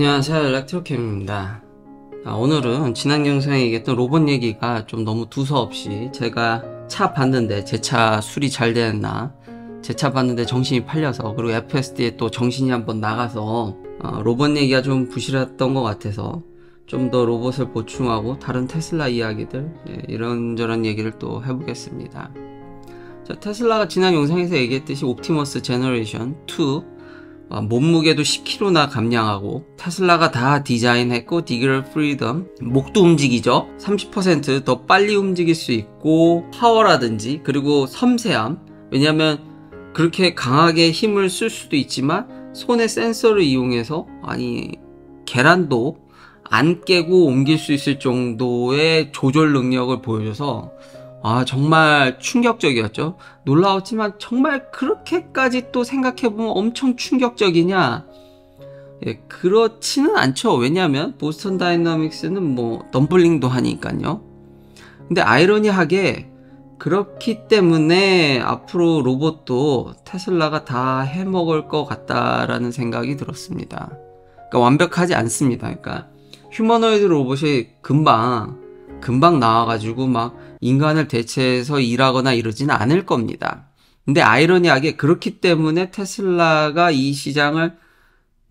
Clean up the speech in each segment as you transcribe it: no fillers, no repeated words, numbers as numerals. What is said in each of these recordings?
안녕하세요, 일렉트로캠입니다. 오늘은 지난 영상에 얘기했던 로봇 얘기가 좀 너무 두서없이 제가 차 봤는데 제 차 수리 잘 됐나, 제 차 봤는데 정신이 팔려서, 그리고 FSD에 또 정신이 한번 나가서 로봇 얘기가 좀 부실했던 것 같아서 좀 더 로봇을 보충하고 다른 테슬라 이야기들, 이런저런 얘기를 또 해보겠습니다. 테슬라가 지난 영상에서 얘기했듯이 옵티머스 제너레이션 2 몸무게도 10kg나 감량하고, 테슬라가 다 디자인했고 디그럴 프리덤, 목도 움직이죠. 30% 더 빨리 움직일 수 있고, 파워라든지 그리고 섬세함, 왜냐면 그렇게 강하게 힘을 쓸 수도 있지만 손에 센서를 이용해서 계란도 안 깨고 옮길 수 있을 정도의 조절 능력을 보여줘서 정말 충격적이었죠. 놀라웠지만 정말 그렇게까지 또 생각해보면 엄청 충격적이냐? 그렇지는 않죠. 왜냐하면 보스턴 다이나믹스는 덤블링도 하니까요. 근데 아이러니하게 그렇기 때문에 앞으로 로봇도 테슬라가 다 해먹을 것 같다라는 생각이 들었습니다. 그러니까 완벽하지 않습니다. 그러니까 휴머노이드 로봇이 금방 나와가지고 인간을 대체해서 일하거나 이러지는 않을 겁니다. 근데 아이러니하게 그렇기 때문에 테슬라가 이 시장을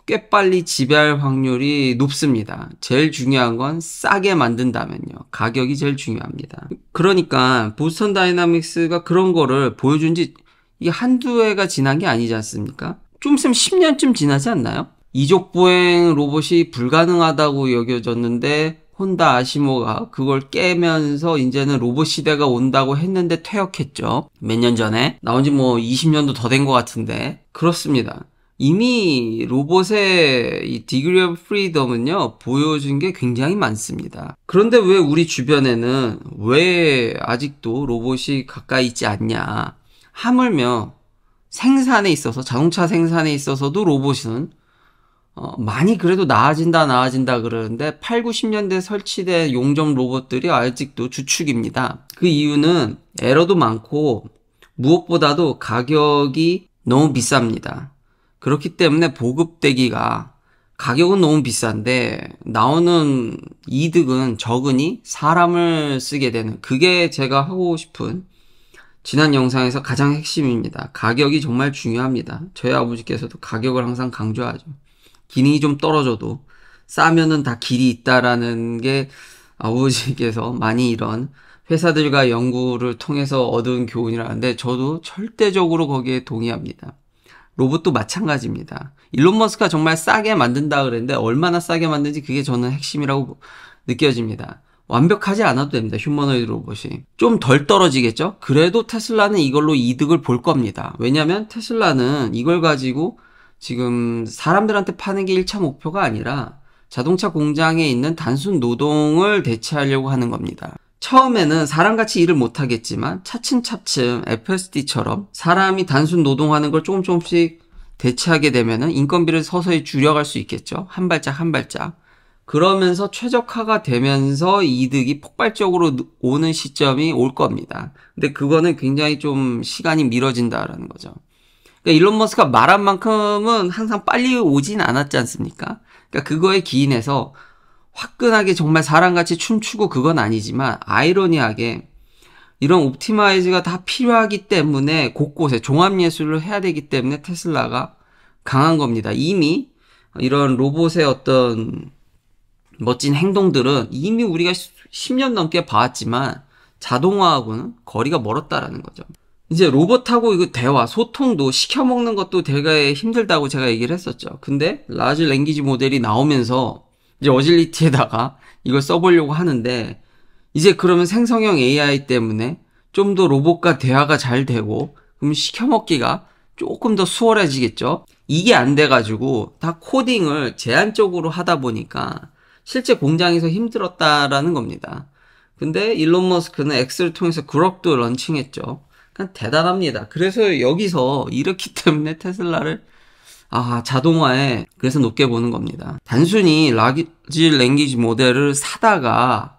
꽤 빨리 지배할 확률이 높습니다. 제일 중요한 건 싸게 만든다면요. 가격이 제일 중요합니다. 그러니까 보스턴 다이나믹스가 그런 거를 보여준 지 이게 한두 해가 지난 게 아니지 않습니까? 좀 있으면 10년쯤 지나지 않나요? 이족보행 로봇이 불가능하다고 여겨졌는데 혼다 아시모가 그걸 깨면서 이제는 로봇 시대가 온다고 했는데 퇴역했죠. 몇 년 전에. 나온 지 20년도 더 된 것 같은데. 그렇습니다. 이미 로봇의 이 디그리 오브 프리덤은요, 보여준 게 굉장히 많습니다. 그런데 왜 우리 주변에는 왜 아직도 로봇이 가까이 있지 않냐. 하물며 생산에 있어서, 자동차 생산에 있어서도 로봇은 많이 그래도 나아진다 그러는데 8, 90년대 설치된 용접 로봇들이 아직도 주축입니다. 그 이유는 에러도 많고 무엇보다도 가격이 너무 비쌉니다. 그렇기 때문에 보급되기가, 가격은 너무 비싼데 나오는 이득은 적으니 사람을 쓰게 되는, 그게 제가 하고 싶은 지난 영상에서 가장 핵심입니다. 가격이 정말 중요합니다. 저희 아버지께서도 가격을 항상 강조하죠. 기능이 좀 떨어져도 싸면은 다 길이 있다라는 게 아버지께서 많이 이런 회사들과 연구를 통해서 얻은 교훈이라는데, 저도 절대적으로 거기에 동의합니다. 로봇도 마찬가지입니다. 일론 머스크가 정말 싸게 만든다 그랬는데 얼마나 싸게 만든지 그게 저는 핵심이라고 느껴집니다. 완벽하지 않아도 됩니다. 휴머노이드 로봇이. 좀 덜 떨어지겠죠? 그래도 테슬라는 이걸로 이득을 볼 겁니다. 왜냐면 테슬라는 이걸 가지고 지금 사람들한테 파는 게 1차 목표가 아니라 자동차 공장에 있는 단순 노동을 대체하려고 하는 겁니다. 처음에는 사람같이 일을 못하겠지만 차츰차츰 FSD처럼 사람이 단순 노동하는 걸 조금씩 대체하게 되면은 인건비를 서서히 줄여갈 수 있겠죠. 한 발짝 한 발짝. 그러면서 최적화가 되면서 이득이 폭발적으로 오는 시점이 올 겁니다. 근데 그거는 굉장히 좀 시간이 미뤄진다라는 거죠. 그러니까 일론 머스크가 말한 만큼은 항상 빨리 오진 않았지 않습니까? 그러니까 그거에 기인해서 화끈하게 정말 사람같이 춤추고 그건 아니지만, 아이러니하게 이런 옵티마이즈가 다 필요하기 때문에 곳곳에 종합예술을 해야 되기 때문에 테슬라가 강한 겁니다. 이미 이런 로봇의 어떤 멋진 행동들은 이미 우리가 10년 넘게 봐왔지만 자동화하고는 거리가 멀었다라는 거죠. 이제 로봇하고 이거 대화, 소통도 시켜먹는 것도 되게 힘들다고 제가 얘기를 했었죠. 근데 라지 랭귀지 모델이 나오면서 이제 어질리티에다가 이걸 써보려고 하는데, 이제 그러면 생성형 AI 때문에 좀 더 로봇과 대화가 잘 되고, 그럼 시켜먹기가 조금 더 수월해지겠죠? 이게 안 돼가지고 다 코딩을 제한적으로 하다 보니까 실제 공장에서 힘들었다라는 겁니다. 근데 일론 머스크는 X를 통해서 그럭도 런칭했죠. 그냥 대단합니다. 그래서 여기서 이렇기 때문에 테슬라를 자동화에 그래서 높게 보는 겁니다. 단순히 라지 랭귀지 모델을 사다가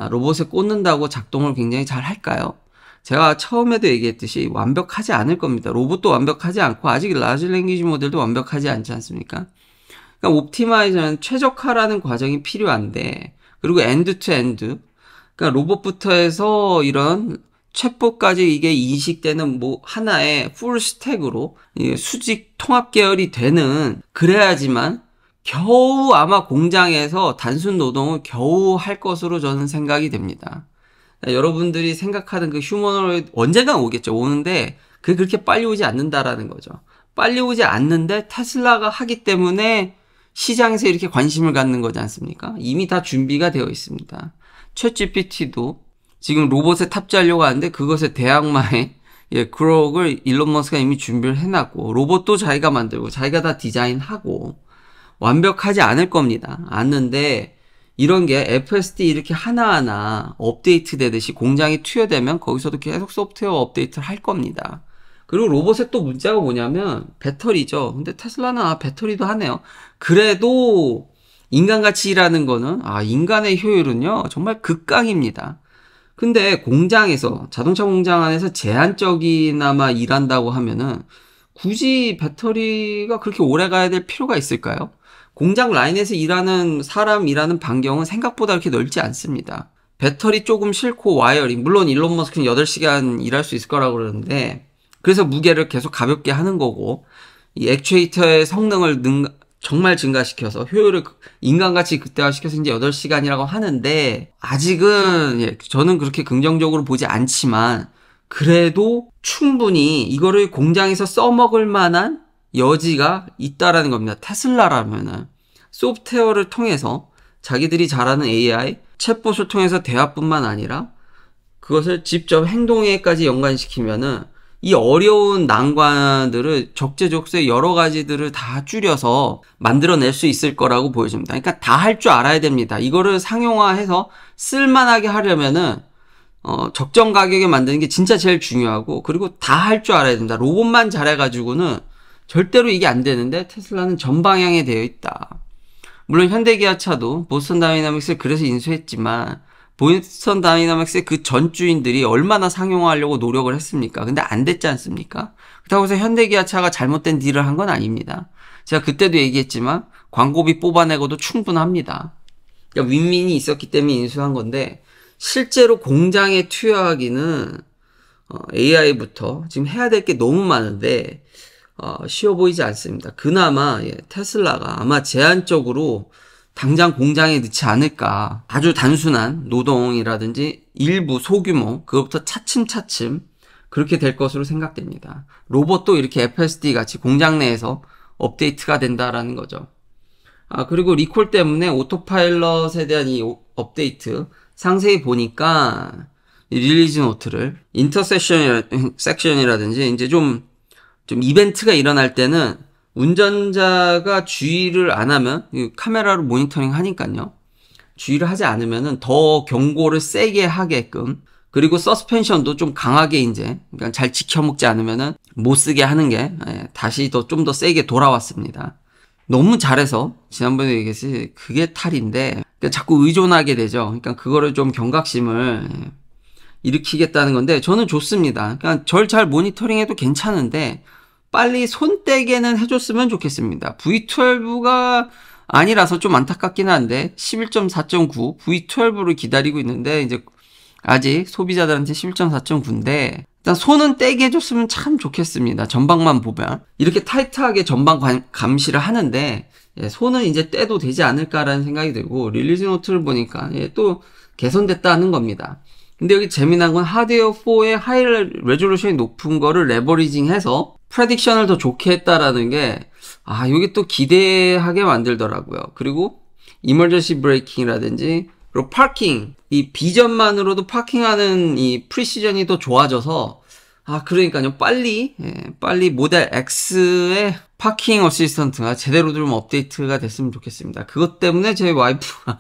로봇에 꽂는다고 작동을 굉장히 잘 할까요? 제가 처음에도 얘기했듯이 완벽하지 않을 겁니다. 로봇도 완벽하지 않고 아직 라지 랭귀지 모델도 완벽하지 않지 않습니까? 그러니까 옵티마이저는 최적화라는 과정이 필요한데, 그리고 엔드 투 엔드, 그러니까 로봇부터 해서 이런 챗봇까지 이게 인식되는 뭐 하나의 풀 스택으로 수직 통합 계열이 되는, 그래야지만 겨우 아마 공장에서 단순 노동을 겨우 할 것으로 저는 생각이 됩니다. 여러분들이 생각하는 그 휴머노이드 언젠간 오겠죠. 오는데 그게 그렇게 빨리 오지 않는다라는 거죠. 빨리 오지 않는데 테슬라가 하기 때문에 시장에서 이렇게 관심을 갖는 거지 않습니까? 이미 다 준비가 되어 있습니다. 챗 GPT도 지금 로봇에 탑재하려고 하는데 그것의 대항마의 그록을 일론 머스크가 이미 준비를 해놨고, 로봇도 자기가 만들고 자기가 다 디자인하고 완벽하지 않을 겁니다. 않는데 이런 게 FSD 이렇게 하나하나 업데이트 되듯이 공장이 투여되면 거기서도 계속 소프트웨어 업데이트를 할 겁니다. 그리고 로봇의 또 문제가 뭐냐면 배터리죠. 근데 테슬라는 배터리도 하네요. 그래도 인간같이 일하는 거는 인간의 효율은요 정말 극강입니다. 근데 공장에서, 자동차 공장 안에서 제한적이나마 일한다고 하면은 굳이 배터리가 그렇게 오래 가야 될 필요가 있을까요? 공장 라인에서 일하는 사람 일하는 반경은 생각보다 그렇게 넓지 않습니다. 배터리 조금 싣고 와이어링, 물론 일론 머스크는 8시간 일할 수 있을 거라고 그러는데, 그래서 무게를 계속 가볍게 하는 거고, 이 액추에이터의 성능을 정말 증가시켜서 효율을 인간같이 극대화시켜서 이제 8시간이라고 하는데, 아직은 저는 그렇게 긍정적으로 보지 않지만 그래도 충분히 이거를 공장에서 써먹을 만한 여지가 있다라는 겁니다. 테슬라라면은 소프트웨어를 통해서 자기들이 잘하는 AI, 챗봇을 통해서 대화뿐만 아니라 그것을 직접 행동에까지 연관시키면은 이 어려운 난관들을 적재적소에 여러 가지들을 다 줄여서 만들어낼 수 있을 거라고 보여집니다. 그러니까 다 할 줄 알아야 됩니다. 이거를 상용화해서 쓸만하게 하려면은 적정 가격에 만드는 게 진짜 제일 중요하고, 그리고 다 할 줄 알아야 된다. 로봇만 잘해가지고는 절대로 이게 안 되는데 테슬라는 전방향에 되어 있다. 물론 현대기아차도 보스턴 다이나믹스를 그래서 인수했지만 보스턴 다이나믹스의 그 전주인들이 얼마나 상용화하려고 노력을 했습니까? 근데 안 됐지 않습니까? 그렇다고 해서 현대기아차가 잘못된 딜을 한 건 아닙니다. 제가 그때도 얘기했지만 광고비 뽑아내고도 충분합니다. 그러니까 윈윈이 있었기 때문에 인수한 건데, 실제로 공장에 투여하기는 AI부터 지금 해야 될 게 너무 많은데 쉬워 보이지 않습니다. 그나마 테슬라가 아마 제한적으로 당장 공장에 넣지 않을까. 아주 단순한 노동이라든지 일부 소규모, 그것부터 차츰차츰 그렇게 될 것으로 생각됩니다. 로봇도 이렇게 FSD 같이 공장 내에서 업데이트가 된다라는 거죠. 그리고 리콜 때문에 오토파일럿에 대한 이 업데이트 상세히 보니까 릴리즈 노트를 인터섹션이라든지 이제 좀 이벤트가 일어날 때는 운전자가 주의를 안 하면, 카메라로 모니터링 하니까요, 주의를 하지 않으면은 더 경고를 세게 하게끔, 그리고 서스펜션도 좀 강하게 그러니까 잘 지켜먹지 않으면은 못 쓰게 하는 게 다시 좀 더 세게 돌아왔습니다. 너무 잘해서 지난번에 얘기했듯이 그게 탈인데, 그러니까 자꾸 의존하게 되죠. 그러니까 그거를 좀 경각심을 일으키겠다는 건데 저는 좋습니다. 그러니까 절 잘 모니터링해도 괜찮은데 빨리 손 떼게는 해줬으면 좋겠습니다. V12가 아니라서 좀 안타깝긴 한데 11.4.9 V12를 기다리고 있는데 이제 아직 소비자들한테 11.4.9인데 일단 손은 떼게 해줬으면 참 좋겠습니다. 전방만 보면 이렇게 타이트하게 전방 감시를 하는데 손은 이제 떼도 되지 않을까라는 생각이 들고, 릴리즈 노트를 보니까 또 개선됐다는 겁니다. 근데 여기 재미난 건 하드웨어 4의 하이 레졸루션이 높은 거를 레버리징해서 프레딕션을 더 좋게 했다라는 게 여기 또 기대하게 만들더라고요. 그리고 이머전시 브레이킹이라든지 그리고 파킹, 이 비전만으로도 파킹하는 이 프리시전이 더 좋아져서 그러니까요 빨리 모델 X의 파킹 어시스턴트가 제대로 좀 업데이트가 됐으면 좋겠습니다. 그것 때문에 제 와이프가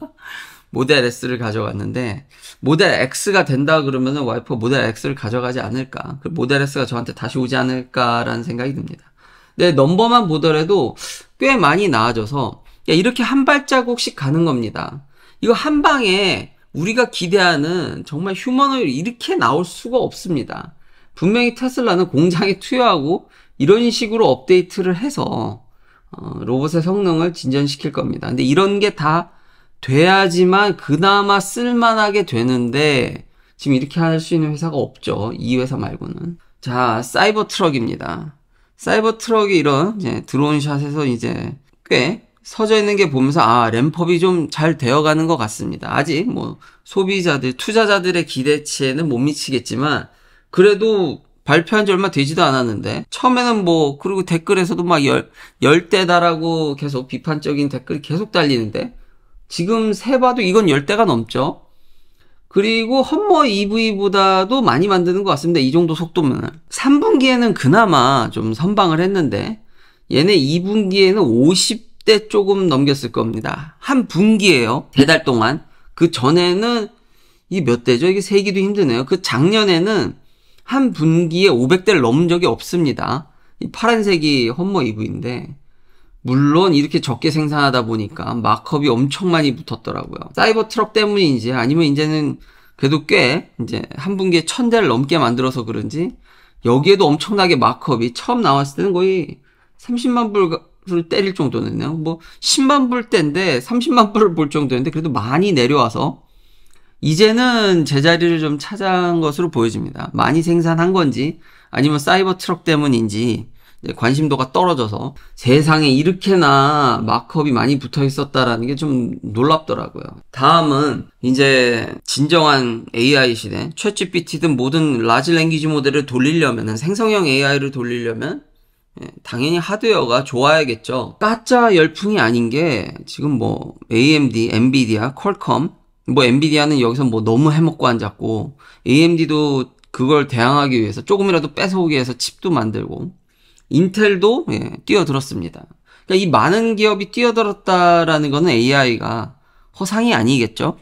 모델 S를 가져갔는데, 모델 X가 된다 그러면은 와이프가 모델 X를 가져가지 않을까, 그 모델 S가 저한테 다시 오지 않을까라는 생각이 듭니다. 근데 넘버만 보더라도 꽤 많이 나아져서 이렇게 한 발자국씩 가는 겁니다. 이거 한 방에 우리가 기대하는 정말 휴머노이드 이렇게 나올 수가 없습니다. 분명히 테슬라는 공장에 투여하고 이런 식으로 업데이트를 해서 로봇의 성능을 진전시킬 겁니다. 근데 이런 게 다 돼야지만 그나마 쓸만하게 되는데 지금 이렇게 할 수 있는 회사가 없죠. 이 회사 말고는. 자, 사이버 트럭입니다. 사이버 트럭이 이런 드론샷에서 이제 꽤 서져 있는 게 보면서 램법이 좀 잘 되어가는 것 같습니다. 아직 뭐 소비자들, 투자자들의 기대치에는 못 미치겠지만 그래도 발표한 지 얼마 되지도 않았는데 처음에는 뭐 그리고 댓글에서도 막 열대다라고 계속 비판적인 댓글이 계속 달리는데 지금 세봐도 이건 10대가 넘죠. 그리고 험머 EV보다도 많이 만드는 것 같습니다. 이 정도 속도면 3분기에는 그나마 좀 선방을 했는데 얘네 2분기에는 50대 조금 넘겼을 겁니다. 한 분기에요. 3달 동안. 그 전에는 이 몇 대죠? 이게 세기도 힘드네요. 그 작년에는 한 분기에 500대를 넘은 적이 없습니다. 이 파란색이 험머 EV인데 물론 이렇게 적게 생산하다 보니까 마크업이 엄청 많이 붙었더라고요. 사이버 트럭 때문인지 아니면 이제는 그래도 꽤 이제 한 분기에 1000대를 넘게 만들어서 그런지 여기에도 엄청나게 마크업이 처음 나왔을 때는 거의 30만 불을 때릴 정도였네요. 뭐 10만 불 때인데 30만 불을 볼 정도였는데 그래도 많이 내려와서 이제는 제자리를 좀 찾아온 것으로 보여집니다. 많이 생산한 건지 아니면 사이버 트럭 때문인지 관심도가 떨어져서 세상에 이렇게나 마크업이 많이 붙어 있었다라는 게 좀 놀랍더라고요. 다음은 이제 진정한 AI 시대, 챗GPT든 모든 라지 랭귀지 모델을 돌리려면 생성형 AI를 돌리려면 당연히 하드웨어가 좋아야겠죠. 가짜 열풍이 아닌 게 지금 뭐 AMD, 엔비디아, 퀄컴 뭐 엔비디아는 여기서 뭐 너무 해먹고 앉았고 AMD도 그걸 대항하기 위해서 조금이라도 뺏어오기 위해서 칩도 만들고 인텔도 뛰어들었습니다. 그러니까 이 많은 기업이 뛰어들었다라는 거는 AI가 허상이 아니겠죠?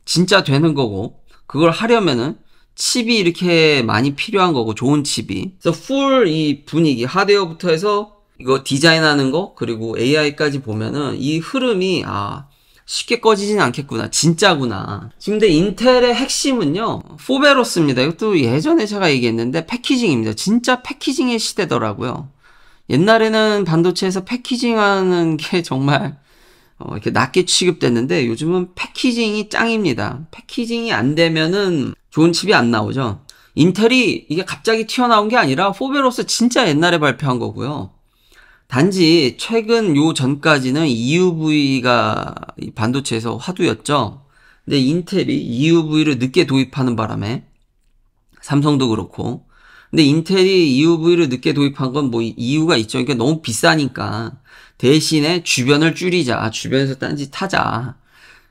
진짜 되는 거고 그걸 하려면은 칩이 이렇게 많이 필요한 거고 좋은 칩이. 그래서 풀 이 분위기 하드웨어부터 해서 이거 디자인하는 거 그리고 AI까지 보면은 이 흐름이 쉽게 꺼지진 않겠구나. 진짜구나. 지금 근데 인텔의 핵심은요. 포베로스입니다. 이것도 예전에 제가 얘기했는데 패키징입니다. 진짜 패키징의 시대더라고요. 옛날에는 반도체에서 패키징하는 게 정말 이렇게 낮게 취급됐는데 요즘은 패키징이 짱입니다. 패키징이 안 되면은 좋은 칩이 안 나오죠. 인텔이 이게 갑자기 튀어나온 게 아니라 포베로스 진짜 옛날에 발표한 거고요. 단지 최근 요 전까지는 EUV가 반도체에서 화두였죠. 근데 인텔이 EUV를 늦게 도입하는 바람에 삼성도 그렇고 근데 인텔이 EUV를 늦게 도입한 건 뭐 이유가 있죠. 그러니까 너무 비싸니까 대신에 주변을 줄이자. 주변에서 딴짓 하자.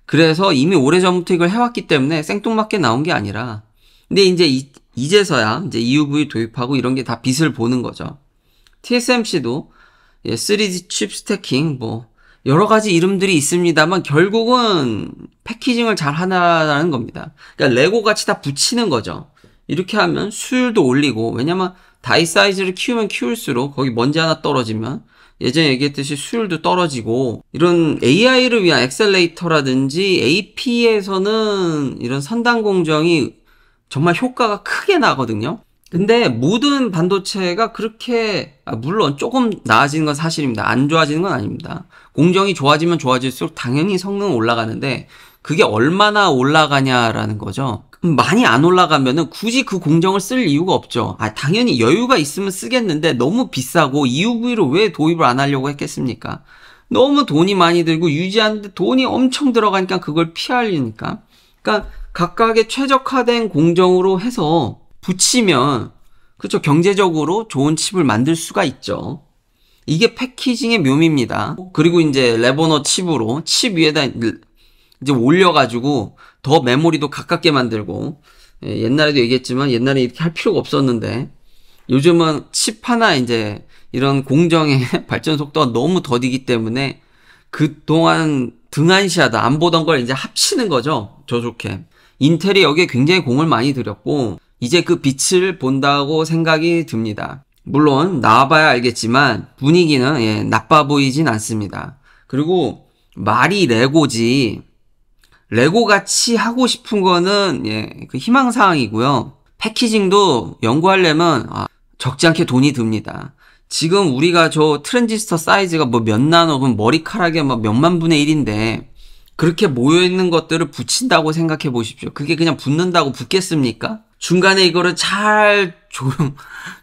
그래서 이미 오래전부터 이걸 해왔기 때문에 생뚱맞게 나온 게 아니라 근데 이제서야 이제 EUV 도입하고 이런 게 다 빛을 보는 거죠. TSMC도 3D 칩 스태킹 뭐 여러 가지 이름들이 있습니다만 결국은 패키징을 잘 하나라는 겁니다. 그러니까 레고 같이 다 붙이는 거죠. 이렇게 하면 수율도 올리고 왜냐면 다이 사이즈를 키우면 키울수록 거기 먼지 하나 떨어지면 예전에 얘기했듯이 수율도 떨어지고 이런 AI를 위한 엑셀레이터라든지 AP에서는 이런 선단 공정이 정말 효과가 크게 나거든요. 근데 모든 반도체가 그렇게 물론 조금 나아지는 건 사실입니다. 안 좋아지는 건 아닙니다. 공정이 좋아지면 좋아질수록 당연히 성능은 올라가는데 그게 얼마나 올라가냐라는 거죠. 많이 안 올라가면은 굳이 그 공정을 쓸 이유가 없죠. 당연히 여유가 있으면 쓰겠는데 너무 비싸고 EUV를 왜 도입을 안 하려고 했겠습니까? 너무 돈이 많이 들고 유지하는데 돈이 엄청 들어가니까 그걸 피하려니까. 그러니까 각각의 최적화된 공정으로 해서 붙이면 그렇죠. 경제적으로 좋은 칩을 만들 수가 있죠. 이게 패키징의 묘미입니다. 그리고 이제 레버너 칩으로 칩 위에다 이제 올려가지고 더 메모리도 가깝게 만들고 옛날에도 얘기했지만 옛날에 이렇게 할 필요가 없었는데 요즘은 칩 하나 이제 이런 공정의 발전 속도가 너무 더디기 때문에 그동안 등한시하다 안 보던 걸 이제 합치는 거죠. 좋게. 인텔이 여기에 굉장히 공을 많이 들였고 이제 그 빛을 본다고 생각이 듭니다. 물론 나와봐야 알겠지만 분위기는 나빠 보이진 않습니다. 그리고 말이 레고지 레고같이 하고 싶은 거는 그 희망사항이고요. 패키징도 연구하려면 적지 않게 돈이 듭니다. 지금 우리가 저 트랜지스터 사이즈가 뭐 몇 나노, 그럼 머리카락의 막 몇만 분의 1인데, 그렇게 모여있는 것들을 붙인다고 생각해 보십시오. 그게 그냥 붙는다고 붙겠습니까? 중간에 이거를 잘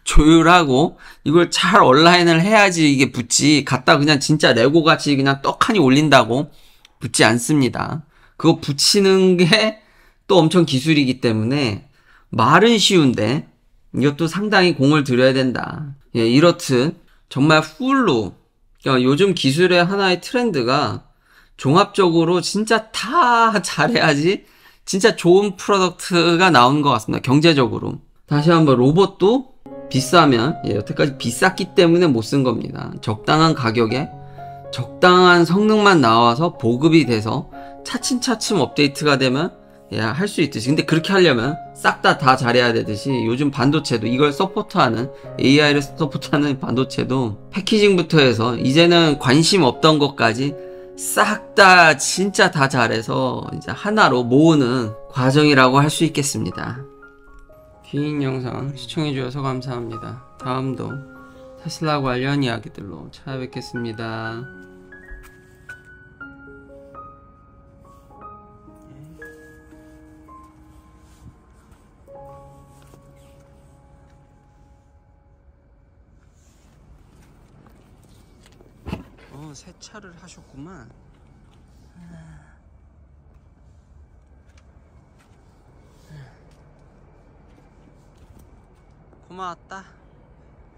조율하고, 이걸 잘 온라인을 해야지 이게 붙지, 갖다 그냥 진짜 레고 같이 그냥 떡하니 올린다고 붙지 않습니다. 그거 붙이는 게 또 엄청 기술이기 때문에, 말은 쉬운데, 이것도 상당히 공을 들여야 된다. 예, 이렇듯 정말 풀로 그러니까 요즘 기술의 하나의 트렌드가 종합적으로 진짜 다 잘해야지 진짜 좋은 프로덕트가 나오는 것 같습니다. 경제적으로. 다시 한번 로봇도 비싸면 여태까지 비쌌기 때문에 못 쓴 겁니다. 적당한 가격에 적당한 성능만 나와서 보급이 돼서 차츰차츰 업데이트가 되면 할 수 있듯이. 근데 그렇게 하려면 싹 다 잘해야 되듯이 요즘 반도체도 이걸 서포트하는 AI를 서포트하는 반도체도 패키징부터 해서 이제는 관심 없던 것까지 싹 다 진짜 다 잘해서 이제 하나로 모으는 과정이라고 할 수 있겠습니다. 긴 영상 시청해주셔서 감사합니다. 다음도 테슬라 관련 이야기들로 찾아뵙겠습니다. 세차를 하셨구만. 고마웠다.